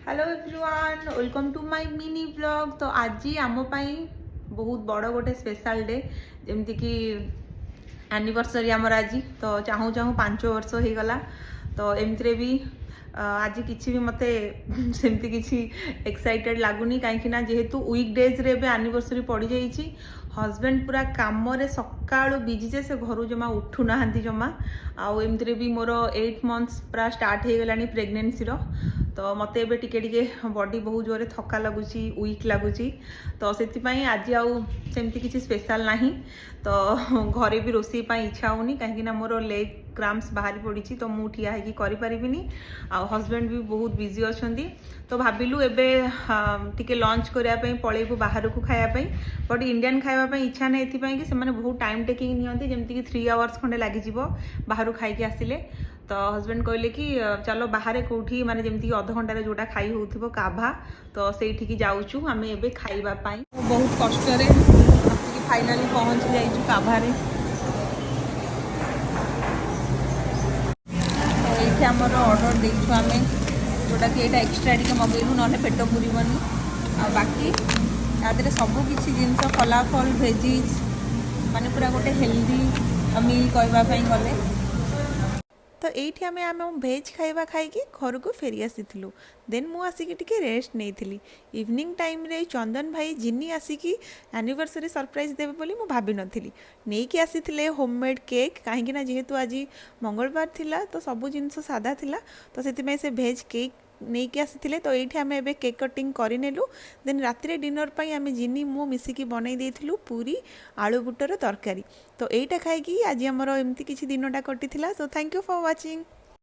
Hello everyone, welcome to my mini blog. तो आज आम बहुत बड़ गोटे स्पेशल डे जमती कि एनिवर्सरी आमर आज। तो चाहूँ चाहूँ 5 वर्ष हो गला। तो एमती भी आज किसी भी मत सेमती किसी एक्साइटेड लगुनि कहीं जेहेतु वीक डेज रे एनिवर्सरी पड़ जाइए। हजबैंड पूरा कम सका बिजी से घर जमा उठू ना जमा आमती भी मोर 8 मंथ्स पूरा स्टार्ट हो गला प्रेगनेंसी तो मत ए टिके बॉडी बहुत जोरे थका लगुच वीक लगुच। तो से आज आमती किसी स्पेशल ना तो घरे भी रोसई इच्छा होनी कहीं मोर लेग क्राम्स बाहरी पड़ी तो मुझे ठिया होगी करें आ हजबैंड भी बहुत बिजी अच्छा। तो भाविलु एवं टिके लंच करने पलैबू बाहर को खायापी बट इंडियन खावाई इच्छा ना ये कि से बहुत टाइम टेकिंग नियंती जमीक 3 आवर्स खंडे लगे बाहर खाई आसिले। तो हजबैंड कहले कि चलो बाहर कौटी माने जमीक अध घंटे जोटा खाई हो काभा तो से जाऊँ आम ए खावाई बहुत कष्ट फाइनाली पहुँची जाइए काभारे। तो ये आमर ऑर्डर देचु आम जोटा कि यहाँ एक्सट्रा टी मगेलु ना पेट पुरबनी आ बाकी यादे सबकि जिनस फलाफल भेजिज माने पूरा गोटे हेल्दी मील कहवाई गले। तो ये आम आम भेज खाଇବା खाई घर को फेरी आसीलु। देन मु आसिक टिके रेस्ट नहीं इवनिंग टाइम रे चंदन भाई जिनी आसिक एनिवर्सरी सरप्राइज देवे बोली मु भाभी नथिली नहीं कि आसीथिले होममेड केक कहीं जेहेतु आज मंगलवार थिला तो सब जिनस सादा थिला तो से भेज केक नहीं कि आसी तो ये आम ए केक कटिंग करनेलु। देन राति डिनर पर आम जिनी मु मिसिकी बनई देथिलु पूरी आलू बुटर तरकारी। तो यहीटा खाई आज आमर एमती किसी दिनटा कटी। So thank you for watching.